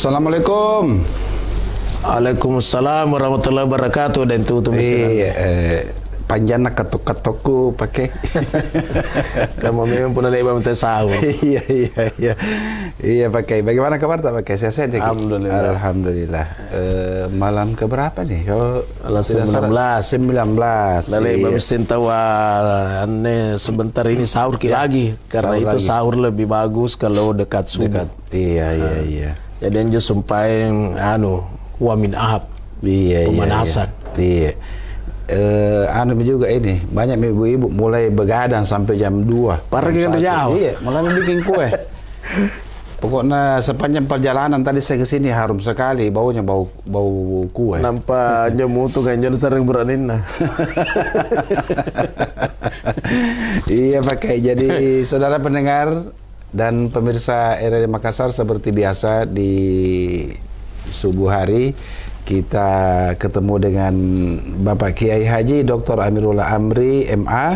Assalamualaikum. Waalaikumsalam warahmatullahi wabarakatuh. Dan itu panjang nak ketok-ketokku pakai. Kamu memang pun ada imam tasawuf. Iya pakai. Bagaimana kabar tak pakai? Sehat ya? Alhamdulillah. Malam keberapa nih? Kalau 19. Dari imam istimewa sebentar ini sahur lagi. Karena itu sahur lebih bagus kalau dekat subuh. Iya. Jadi anjo sampai wamin ahab. Pemanasan. Iya. Juga ini banyak ibu-ibu mulai begadang sampai jam 2. Pergi kan jauh. Iya, malah bikin kue. Pokoknya sepanjang perjalanan tadi saya ke sini harum sekali baunya, bau kue. Nampak jamu tuh kan jadi sering beranin. Iya pakai. Jadi saudara pendengar dan pemirsa RRI Makassar, seperti biasa di subuh hari kita ketemu dengan Bapak Kiai Haji Dr. Amirullah Amri MA,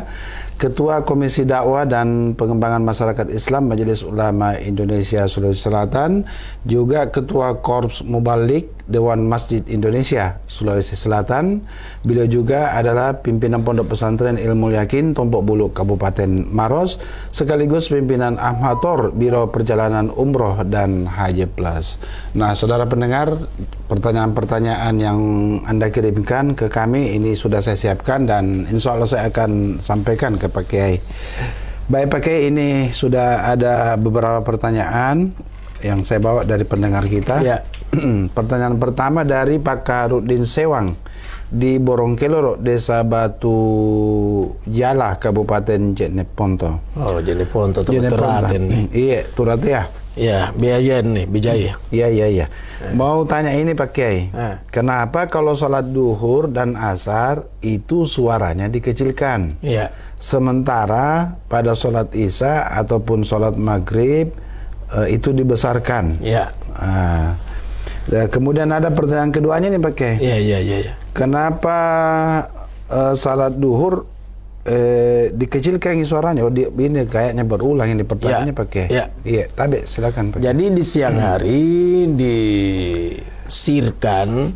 Ketua Komisi Dakwah dan Pengembangan Masyarakat Islam Majelis Ulama Indonesia Sulawesi Selatan, juga Ketua Korps Mubalik Dewan Masjid Indonesia Sulawesi Selatan. Beliau juga adalah pimpinan Pondok Pesantren Ilmu Yakin Tompok Buluk Kabupaten Maros, sekaligus pimpinan Ahmator Biro Perjalanan Umroh dan Haji Plus. Nah, saudara pendengar, pertanyaan-pertanyaan yang Anda kirimkan ke kami ini sudah saya siapkan dan insya Allah saya akan sampaikan ke Pak Kiai. Baik Pak Kiai, ini sudah ada beberapa pertanyaan yang saya bawa dari pendengar kita. Ya. Pertanyaan pertama dari Pak Karudin Sewang di Borongkeloro, Desa Batu Jala, Kabupaten Jeneponto. Oh, Jeneponto tuh Turaten nih. Iya, Turate ya. Ya, Biayan nih, Bijaya. Iya. Mau tanya ini Pak Kiai. Kenapa kalau sholat duhur dan asar itu suaranya dikecilkan? Iya. Sementara pada sholat isya ataupun sholat maghrib itu dibesarkan. Iya. Kemudian ada pertanyaan keduanya nih Pak Kiai. Iya. Kenapa salat duhur dikecilkan suaranya? Ini kayaknya berulang ini pertanyaannya Pak Kiai. Iya, tapi silakan Pak Kiai. Jadi di siang hari disirkan,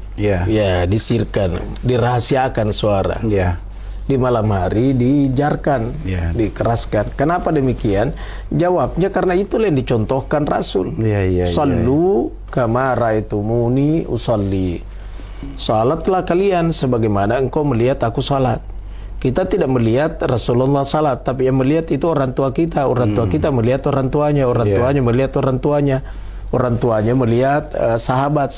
disirkan, dirahasiakan suara. Iya. Di malam hari dijarkan, dikeraskan. Kenapa demikian? Jawabnya karena itulah yang dicontohkan Rasul. Sallu kama ra'aitumuni usolli. Salatlah kalian sebagaimana engkau melihat aku salat. Kita tidak melihat Rasulullah salat, tapi yang melihat itu orang tua kita. Orang tua kita melihat orang tuanya, orang tuanya melihat orang tuanya. Orang tuanya melihat sahabat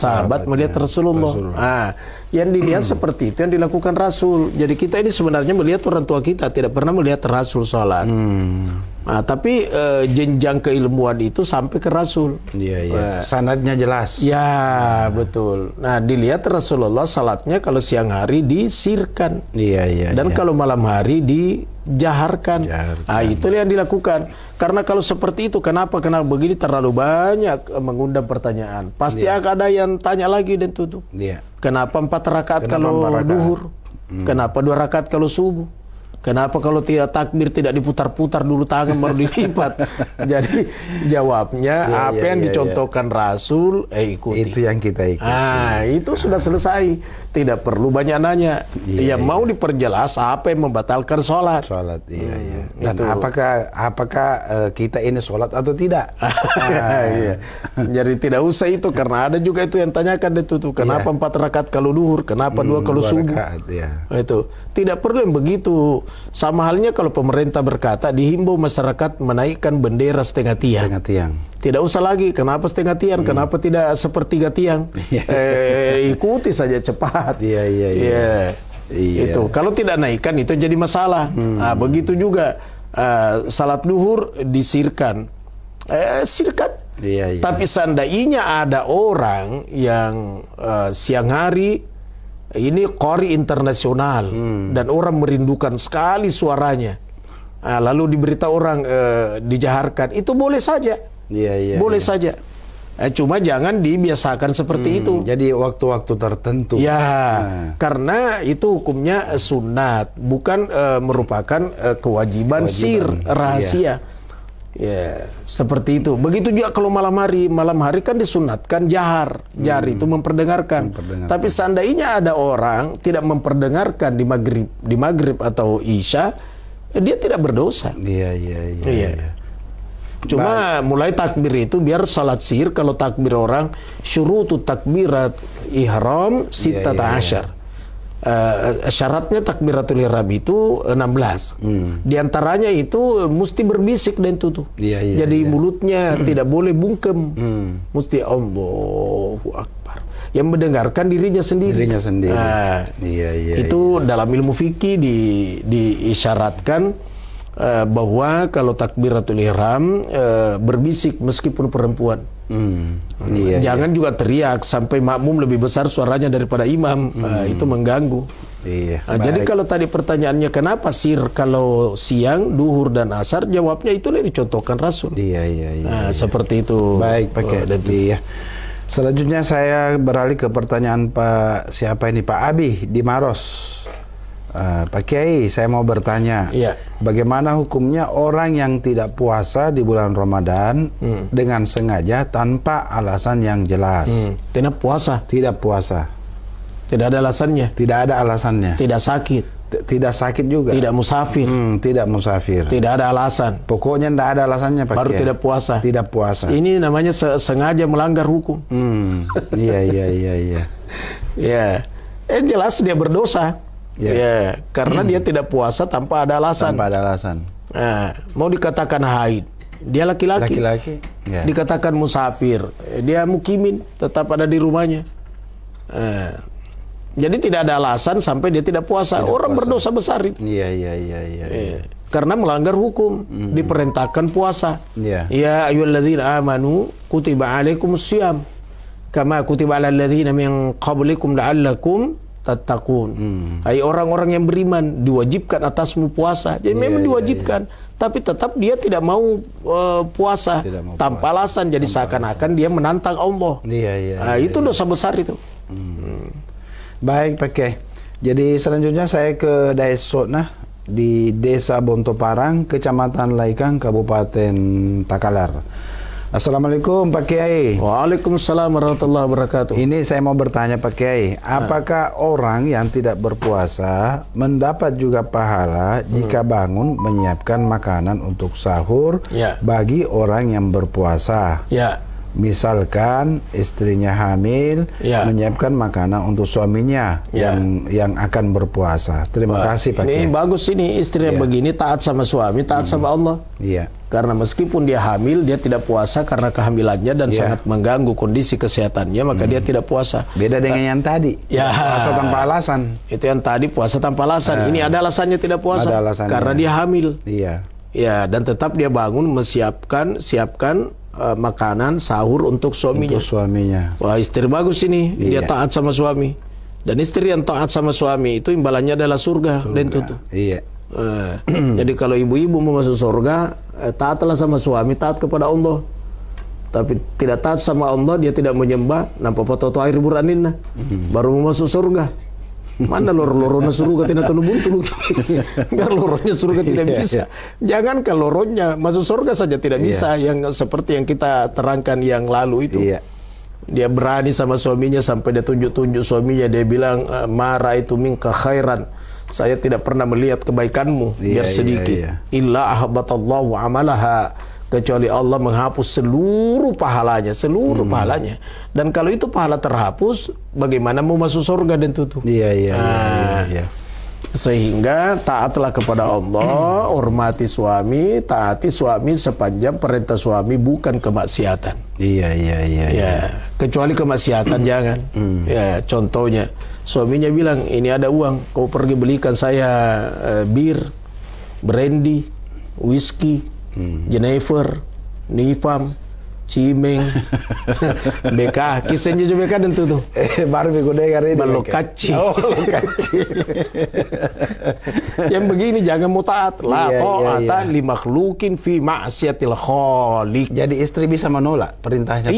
melihat Rasulullah. Yang dilihat seperti itu yang dilakukan Rasul. Jadi kita ini sebenarnya melihat orang tua kita, tidak pernah melihat Rasul sholat. Tapi jenjang keilmuan itu sampai ke Rasul. Sanadnya jelas. Ya, betul. Nah, dilihat Rasulullah salatnya kalau siang hari disirkan. Dan kalau malam hari dijaharkan. Itu yang dilakukan. Karena kalau seperti itu, kenapa begini terlalu banyak mengundang pertanyaan. Pasti ada yang tanya lagi dan tutup. Kenapa 4 rakaat kalau duhur? Kenapa 2 rakaat kalau subuh? Kenapa kalau tidak takbir tidak diputar-putar dulu tangan baru dilipat? Jadi jawabnya apa yang dicontohkan Rasul, ikuti. Itu yang kita ikuti. Itu sudah selesai. Tidak perlu banyak nanya. Yang mau diperjelas apa yang membatalkan sholat. Dan apakah kita ini sholat atau tidak? Jadi tidak usah itu, karena ada juga itu yang tanyakan itu tuh. Kenapa 4 rakaat kalau duhur? Kenapa 2 kalau subuh? Itu tidak perlu yang begitu. Sama halnya kalau pemerintah berkata dihimbau masyarakat menaikkan bendera setengah tiang. Tidak usah lagi kenapa setengah tiang, kenapa tidak sepertiga tiang. Ikuti saja cepat. Itu kalau tidak naikkan itu jadi masalah. Begitu juga salat duhur disirkan. Sirkan. Tapi seandainya ada orang yang siang hari ini qori internasional dan orang merindukan sekali suaranya, lalu diberitahu orang dijaharkan, itu boleh saja. Boleh saja. Cuma jangan dibiasakan seperti itu. Jadi waktu-waktu tertentu. Karena itu hukumnya sunat, bukan merupakan kewajiban sir, rahasia. Ya, seperti itu. Begitu juga kalau malam hari kan disunatkan jahar itu memperdengarkan. Tapi seandainya ada orang tidak memperdengarkan di maghrib atau isya, dia tidak berdosa. Iya. Cuma mulai takbir itu biar salat sir, kalau takbir orang syurutu takbirat ihram sittata asyar. Syaratnya takbiratul ihram itu 16. Di antaranya itu mesti berbisik dan itu tuh. Jadi mulutnya tidak boleh bungkem. Mesti Allahu Akbar. Yang mendengarkan dirinya sendiri. Itu dalam ilmu fikih diisyaratkan bahwa kalau takbiratul ihram berbisik meskipun perempuan. Jangan juga teriak sampai makmum lebih besar suaranya daripada imam. Itu mengganggu. Jadi kalau tadi pertanyaannya kenapa sir kalau siang, duhur dan asar, jawabnya itulah yang dicontohkan Rasul. Seperti itu. Baik, Pak. Selanjutnya saya beralih ke pertanyaan Pak Abi di Maros. Pak Kiai, saya mau bertanya, bagaimana hukumnya orang yang tidak puasa di bulan Ramadan dengan sengaja tanpa alasan yang jelas? Tidak puasa. Tidak puasa. Tidak ada alasannya. Tidak ada alasannya. Tidak sakit. Tidak sakit juga. Tidak musafir. Tidak musafir. Tidak ada alasan. Pokoknya tidak ada alasannya, Pak Baru Kiai. tidak puasa. Tidak puasa. Ini namanya sengaja melanggar hukum. Iya. Ya, jelas dia berdosa. Karena dia tidak puasa tanpa ada alasan. Mau dikatakan haid, dia laki-laki. Dikatakan musafir, dia mukimin, tetap ada di rumahnya. Jadi tidak ada alasan sampai dia tidak puasa. Orang berdosa besar itu. Karena melanggar hukum, diperintahkan puasa. Ya ayyuhalladzina amanu kutiba alaikumussyam kama kutiba alal ladzina min qablikum la'allakum tattaqun. Hai orang-orang yang beriman, diwajibkan atasmu puasa. Jadi memang diwajibkan, tapi tetap dia tidak mau puasa tanpa alasan. Jadi seakan-akan dia menantang Allah. Itu dosa besar itu. Baik, Pak Kiai. Jadi selanjutnya saya ke Daesotna di Desa Bontoparang, Kecamatan Laikang, Kabupaten Takalar. Assalamualaikum Pak Kiai. Waalaikumsalam warahmatullahi wabarakatuh. Ini saya mau bertanya Pak Kiai, apakah orang yang tidak berpuasa mendapat juga pahala jika bangun menyiapkan makanan untuk sahur bagi orang yang berpuasa? Misalkan istrinya hamil, menyiapkan makanan untuk suaminya yang akan berpuasa. Terima kasih Pak Kiai. Ini bagus ini istrinya begini, taat sama suami, taat sama Allah. Karena meskipun dia hamil, dia tidak puasa karena kehamilannya dan sangat mengganggu kondisi kesehatannya, maka dia tidak puasa. Beda dengan yang tadi, puasa tanpa alasan. Itu yang tadi puasa tanpa alasan. Ini ada alasannya tidak puasa, karena dia hamil. Dan tetap dia bangun siapkan makanan sahur untuk suaminya. Wah, istri bagus ini. Dia taat sama suami. Dan istri yang taat sama suami itu imbalannya adalah surga. Dan itu tuh. Jadi kalau ibu-ibu mau masuk surga, taatlah sama suami, taat kepada Allah. Tapi tidak taat sama Allah, dia tidak menyembah, nampak foto air buraninna, baru mau masuk surga. Mana lorona surga tidak buntu. Enggak, lorongnya surga tidak bisa. Jangan kalau lorongnya masuk surga saja tidak bisa, yang seperti yang kita terangkan yang lalu itu. Dia berani sama suaminya sampai dia tunjuk-tunjuk suaminya, dia bilang marah itu minka khairan. Saya tidak pernah melihat kebaikanmu biar sedikit. Illa ahbatallahu amalaha, kecuali Allah menghapus seluruh pahalanya, pahalanya. Dan kalau itu pahala terhapus, bagaimana mau masuk surga dan tutup? Sehingga taatlah kepada Allah, hormati suami, taati suami sepanjang perintah suami bukan kemaksiatan. Kecuali kemaksiatan jangan. Contohnya suaminya bilang, ini ada uang, kau pergi belikan saya bir, brandy, whisky, Jennifer, Nifam, Cimeng, BK, kisahnya juga BK dan tuh. Baru minggu dengar ini. Balokaci. Yang begini jangan mau taat. La ta'ata li makhlukin fi ma'siyatil khaliq. Jadi istri bisa menolak perintahnya.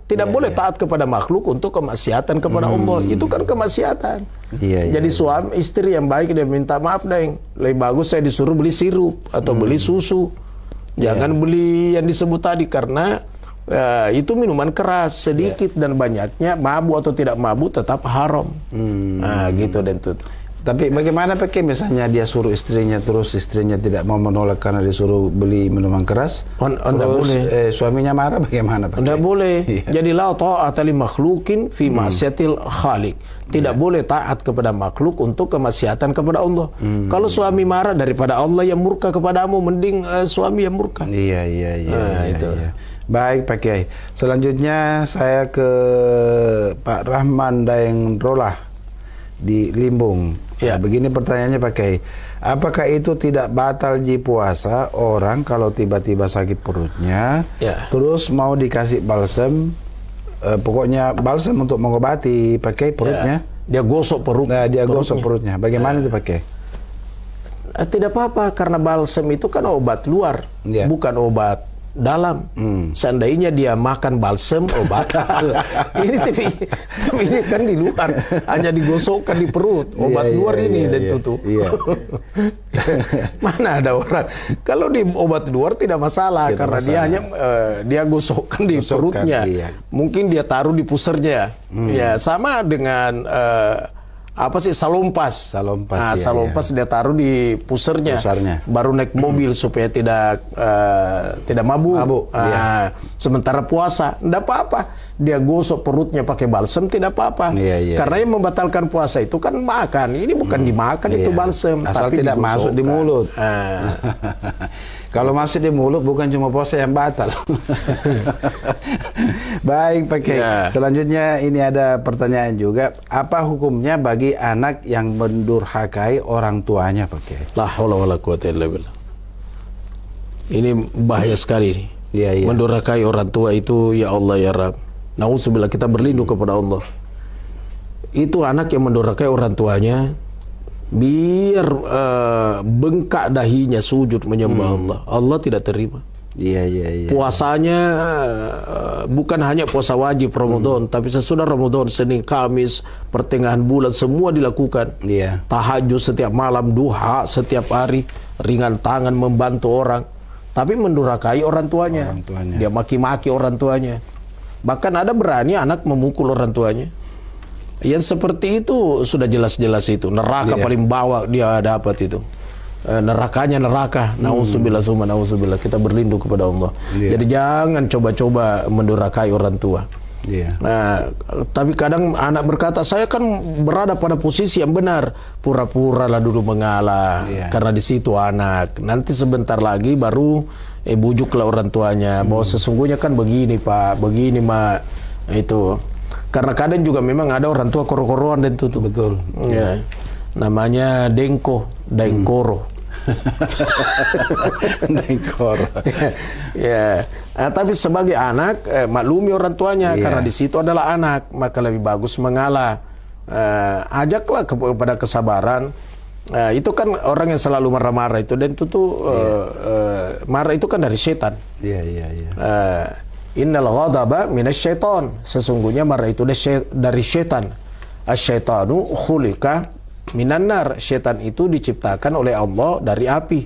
Tidak boleh taat kepada makhluk untuk kemaksiatan kepada Allah. Itu kan kemaksiatan. Jadi suami istri yang baik dia minta maaf, Deng. Lebih bagus saya disuruh beli sirup atau beli susu. Jangan beli yang disebut tadi karena itu minuman keras, sedikit dan banyaknya, mabuk atau tidak mabuk tetap haram. Nah, gitu dan tuh. Tapi bagaimana pakai misalnya dia suruh istrinya, terus istrinya tidak mau menolak karena disuruh beli minuman keras? Tidak boleh. Suaminya marah bagaimana pakai? Tidak boleh. Jadi la ta'ata li makhlukin fi ma'siyatil khaliq. Tidak boleh taat kepada makhluk untuk kemaksiatan kepada Allah. Kalau suami marah daripada Allah yang murka kepadamu, mending suami yang murka. Iya. Itu. Iya. Baik Pak Kiai. Selanjutnya saya ke Pak Rahman Daengrolah di Limbung. Ya. Begini pertanyaannya Pak Kiai. Apakah itu tidak batal puasa orang kalau tiba-tiba sakit perutnya, terus mau dikasih balsam, pokoknya balsam untuk mengobati Pak Kiai perutnya? Dia gosok perutnya. Nah, dia gosok perutnya. Bagaimana itu Pak Kiai? Tidak apa-apa karena balsam itu kan obat luar, bukan obat dalam. Seandainya dia makan balsam, obat. Tapi ini kan di luar, hanya digosokkan di perut, obat luar ini dan tutup. Mana ada orang kalau di obat luar tidak masalah karena dia hanya dia gosokkan di perutnya. Mungkin dia taruh di pusernya. Ya, sama dengan apa sih salompas. Salompas dia taruh di pusernya. Baru naik mobil supaya tidak mabuk. Sementara puasa tidak apa-apa. Dia gosok perutnya pakai balsam tidak apa-apa. Karena yang membatalkan puasa itu kan makan. Ini bukan dimakan itu balsam, asal tapi tidak masuk di mulut. Kalau masuk di mulut bukan cuma puasa yang batal. Baik Pak Kiai. Selanjutnya ini ada pertanyaan juga. Apa hukumnya bagi anak yang mendurhakai orang tuanya Pak Kiai? La haula wala quwata illa billah. Ini bahaya sekali. Mendurhakai orang tua itu, ya Allah ya Rabb. Nauzubillah, kita berlindung kepada Allah. Itu anak yang mendurhakai orang tuanya, biar bengkak dahinya sujud menyembah Allah. Allah tidak terima. Puasanya bukan hanya puasa wajib Ramadan, tapi sesudah Ramadan, Senin, Kamis, pertengahan bulan semua dilakukan. Tahajud setiap malam, duha setiap hari, ringan tangan membantu orang. Tapi mendurhakai orang tuanya. Dia maki-maki orang tuanya. Bahkan ada berani anak memukul orang tuanya. Yang seperti itu sudah jelas-jelas itu neraka paling bawah dia dapat itu. Nerakanya neraka. Nauzubillah summa nauzubillah. Kita berlindung kepada Allah. Jadi jangan coba-coba mendurhakai orang tua. Tapi kadang anak berkata, saya kan berada pada posisi yang benar. Pura-pura lah dulu mengalah. Karena di situ anak. Nanti sebentar lagi baru bujuklah orang tuanya bahwa sesungguhnya kan begini Pak, begini Mak. Itu. Karena kadang juga memang ada orang tua koro-koroan dan itu. Betul. Namanya Dengkoro. Dengkoro. Tapi sebagai anak maklumi orang tuanya karena di situ adalah anak, maka lebih bagus mengalah. Ajaklah kepada kesabaran. Itu kan orang yang selalu marah-marah itu, dan itu tuh marah itu kan dari setan. Innal ghadaba minasyaiton. Sesungguhnya marah itu dari setan. Asyaitanu khuliqa minan nar. Setan itu diciptakan oleh Allah dari api.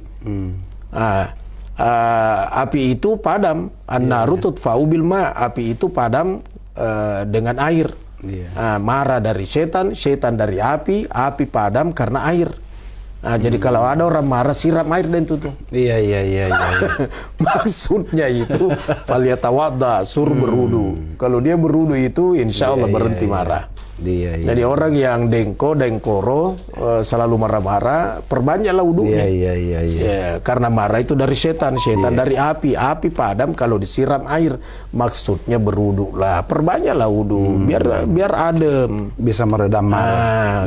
Api itu padam. An-naru tudfa'u bil ma. Api itu padam dengan air. Marah dari setan, setan dari api, api padam karena air. Jadi kalau ada orang marah, siram air dan tutup. Maksudnya itu falyatawadda, suruh berwudu. Kalau dia berwudu itu insya Allah berhenti marah. Jadi orang yang dengkoro selalu marah-marah, perbanyaklah wudunya. Karena marah itu dari setan, setan dari api, api padam kalau disiram air. Maksudnya berwudu lah, perbanyaklah wudu biar adem, bisa meredam marah.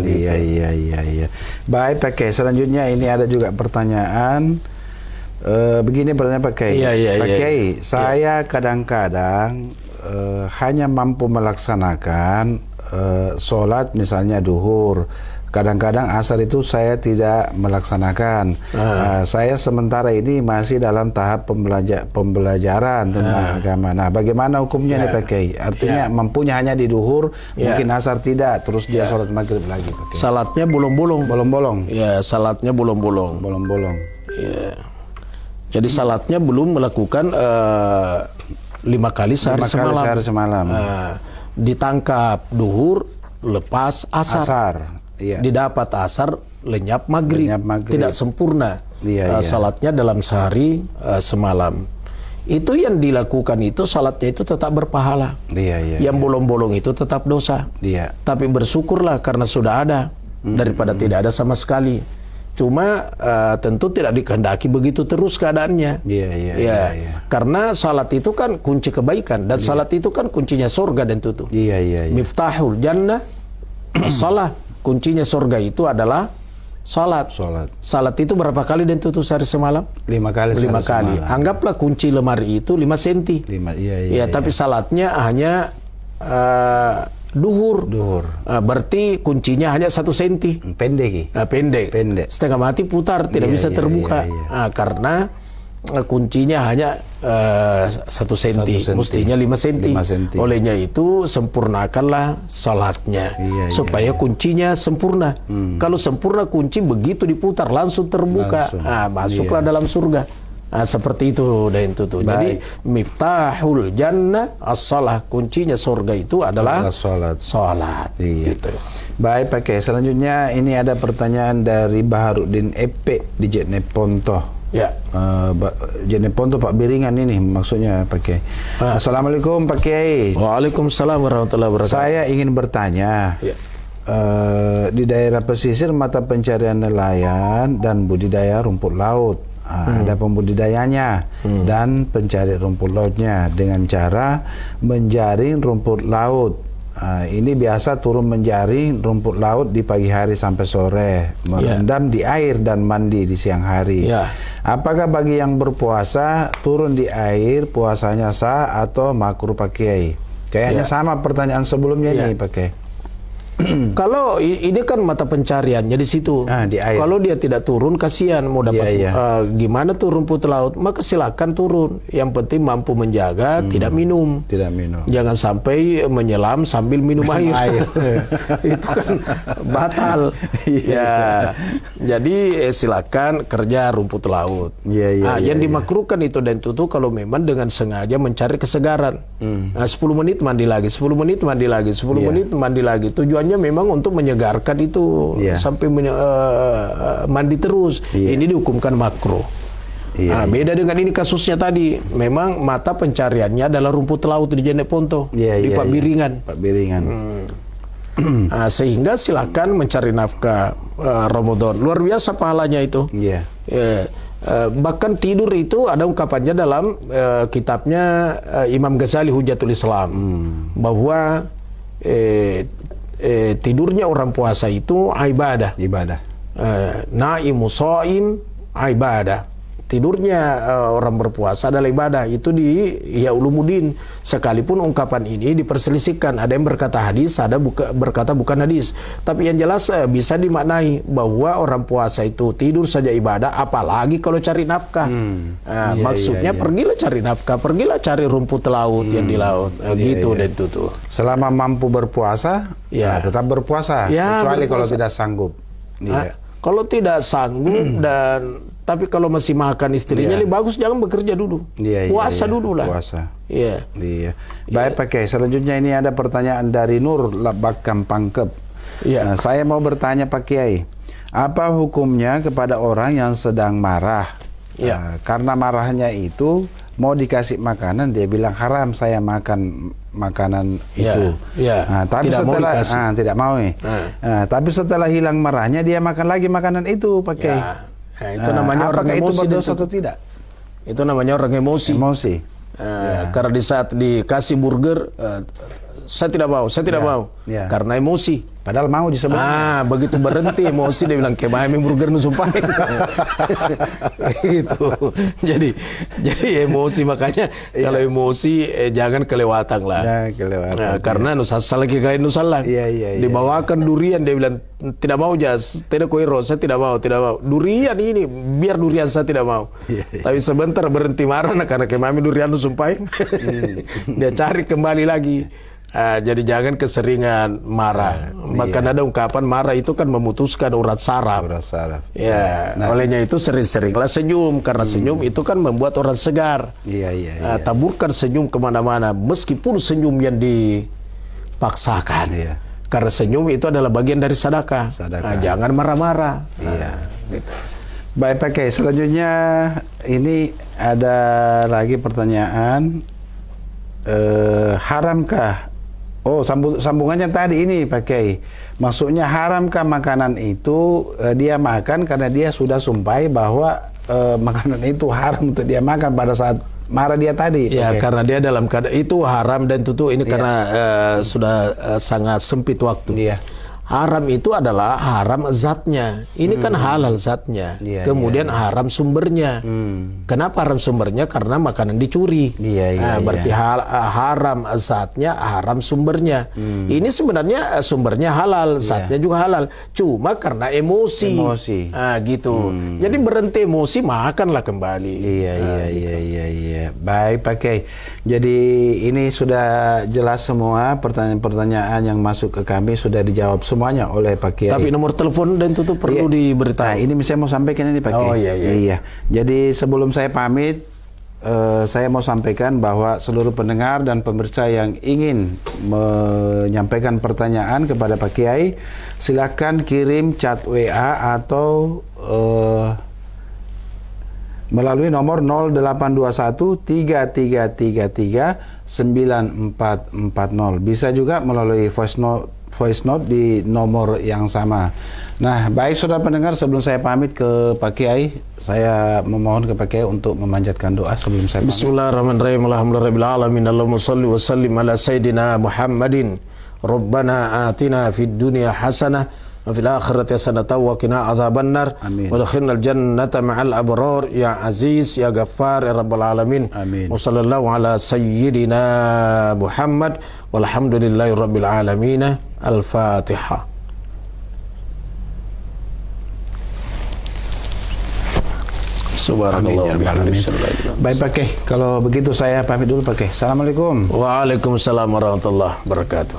Baik Pak Kiai, selanjutnya ini ada juga pertanyaan. Begini pertanyaan Pak Kiai. Pak Kiai, saya kadang-kadang hanya mampu melaksanakan sholat misalnya duhur. Kadang-kadang asar itu saya tidak melaksanakan. Saya sementara ini masih dalam tahap pembelajaran tentang agama. Nah, bagaimana hukumnya nih Pak Kiai? Artinya mampunya hanya di duhur, mungkin asar tidak, terus dia sholat maghrib lagi Pak Kiai. Salatnya bolong-bolong. Bolong-bolong. Salatnya bolong-bolong. Bolong-bolong. Jadi salatnya belum melakukan 5 kali sehari semalam. Ditangkap duhur, lepas asar. Iya. Didapat asar, lenyap maghrib. Tidak sempurna salatnya dalam sehari semalam. Itu yang dilakukan itu salatnya itu tetap berpahala. Yang bolong-bolong itu tetap dosa. Tapi bersyukurlah karena sudah ada daripada tidak ada sama sekali. Cuma tentu tidak dikehendaki begitu terus keadaannya. Karena salat itu kan kunci kebaikan dan salat itu kan kuncinya surga dan tutup. Miftahul jannah salat. Kuncinya surga itu adalah salat. Salat itu berapa kali dan tutup sehari semalam? 5 kali. 5 kali. Anggaplah kunci lemari itu 5 cm. Tapi salatnya hanya duhur. Berarti kuncinya hanya 1 cm. Pendek. Setengah mati putar, tidak bisa terbuka. Karena kuncinya hanya 1 cm. Mestinya 5 cm. Olehnya itu sempurnakanlah salatnya supaya kuncinya sempurna. Kalau sempurna kunci begitu diputar langsung terbuka. Masuklah dalam surga. Seperti itu dan itu tuh. Jadi miftahul jannah as-shalah, kuncinya surga itu adalah salat. Gitu. Baik, pakai. Selanjutnya ini ada pertanyaan dari Baharudin Epe di Jeneponto. Jeneponto Pak Biringan ini maksudnya pakai. Assalamualaikum Pak Kiai. Waalaikumsalam warahmatullahi wabarakatuh. Saya ingin bertanya. Di daerah pesisir mata pencarian nelayan dan budidaya rumput laut. Ada pembudidayanya dan pencari rumput lautnya dengan cara menjaring rumput laut. Ini biasa turun menjaring rumput laut di pagi hari sampai sore, merendam di air dan mandi di siang hari. Apakah bagi yang berpuasa turun di air puasanya sah atau makruh Pak Kiai? Kayaknya sama pertanyaan sebelumnya nih Pak Kiai. Kalau ini kan mata pencariannya di situ. Di air. Kalau dia tidak turun kasihan mau dapat gimana tuh rumput laut, maka silakan turun. Yang penting mampu menjaga, tidak minum. Jangan sampai menyelam sambil minum air. Itu kan batal. Jadi silakan kerja rumput laut. Yang dimakruhkan itu dan itu kalau memang dengan sengaja mencari kesegaran. 10 menit mandi lagi, 10 menit mandi lagi, 10 menit mandi lagi. Tujuannya memang untuk menyegarkan itu sampai mandi terus. Ini dihukumkan makruh. Beda dengan ini kasusnya tadi. Memang mata pencariannya adalah rumput laut di Jeneponto, di Pak Biringan. Sehingga silakan mencari nafkah Ramadan. Luar biasa pahalanya itu. Bahkan tidur itu ada ungkapannya dalam kitabnya Imam Ghazali Hujatul Islam bahwa tidurnya orang puasa itu ibadah. Naimu shaim ibadah. Tidurnya orang berpuasa adalah ibadah. Itu di Ihya Ulumuddin. Sekalipun ungkapan ini diperselisihkan. Ada yang berkata hadis, ada berkata bukan hadis. Tapi yang jelas bisa dimaknai bahwa orang puasa itu tidur saja ibadah, apalagi kalau cari nafkah. Maksudnya pergilah cari nafkah, pergilah cari rumput laut yang di laut. Gitu dan itu tuh. Selama mampu berpuasa, tetap berpuasa. Kecuali kalau tidak sanggup. Kalau tidak sanggup tapi kalau masih makan istrinya lebih bagus jangan bekerja dulu. Puasa dulu lah. Baik Pak Kiai, selanjutnya ini ada pertanyaan dari Nur Bakam Pangkep. Nah, saya mau bertanya Pak Kiai, apa hukumnya kepada orang yang sedang marah? Karena marahnya itu mau dikasih makanan dia bilang haram saya makan makanan itu. Tapi tidak mau. Tapi setelah hilang marahnya dia makan lagi makanan itu Pak Kiai. Itu namanya orang emosi. Itu berdosa atau tidak? Itu namanya orang emosi. Karena di saat dikasih burger, saya tidak mau, karena emosi. Padahal mau disebut. Begitu berhenti emosi dia bilang kemana burger nusumpah. Gitu. Jadi emosi, makanya kalau emosi jangan kelewatan lah. Karena nusasal lagi kain nusalang. Dibawakan durian dia bilang tidak mau jas, tidak koiro, saya tidak mau. Durian ini biar durian saya tidak mau. Tapi sebentar berhenti marah karena kemana durian nusumpah. Dia cari kembali lagi. Jadi jangan keseringan marah. Bahkan ada ungkapan marah itu kan memutuskan urat saraf. Urat saraf. Ya, olehnya itu sering-seringlah senyum, karena senyum itu kan membuat orang segar. Iya. Taburkan senyum kemana-mana, meskipun senyum yang dipaksakan. Iya. Karena senyum itu adalah bagian dari sedekah. Jangan marah-marah. Iya. Gitu. Baik, Pak Kiai. Selanjutnya ini ada lagi pertanyaan, haramkah? Oh, sambungannya tadi ini, Pak Kiai. Maksudnya haramkah makanan itu dia makan karena dia sudah sumpai bahwa makanan itu haram untuk dia makan pada saat marah dia tadi? Ya, karena dia dalam keadaan itu haram, dan tentu ini karena sudah sangat sempit waktu. Iya. Haram itu adalah haram zatnya. Ini kan halal zatnya. Kemudian haram sumbernya. Kenapa haram sumbernya? Karena makanan dicuri. Berarti haram zatnya, haram sumbernya. Ini sebenarnya sumbernya halal, zatnya juga halal. Cuma karena emosi. Gitu. Jadi berhenti emosi, makanlah kembali. Iya. Baik, Pak Kiai. Jadi ini sudah jelas semua pertanyaan-pertanyaan yang masuk ke kami sudah dijawab semuanya oleh Pak Kiai. Tapi nomor telepon dan itu perlu diberitahu. Nah, ini saya mau sampaikan ini, Pak Kiai. Oh iya. Jadi sebelum saya pamit, saya mau sampaikan bahwa seluruh pendengar dan pemirsa yang ingin menyampaikan pertanyaan kepada Pak Kiai, silakan kirim chat WA atau melalui nomor 0821 3333 9440. Bisa juga melalui voice note di nomor yang sama. Nah, baik saudara pendengar, sebelum saya pamit ke Pak Kiai, saya memohon ke Pak Kiai untuk memanjatkan doa sebelum saya pamit. Bismillahirrahmanirrahim. Alhamdulillahirabbil alamin. Allahumma shalli wa sallim ala sayidina Muhammadin. Rabbana atina fid dunya hasanah wa fil akhirati hasanatan wa qina adzabannar. Wa adkhilnal jannata ma'al abrar ya aziz ya ghaffar ya rabbal alamin. Wa sallallahu ala sayyidina Muhammad walhamdulillahi rabbil alamin. Al-Fatihah. Subhanallah. Baik, Pak Kiai, kalau begitu saya pamit dulu, Pak Kiai. Assalamualaikum. Waalaikumsalam warahmatullahi wabarakatuh.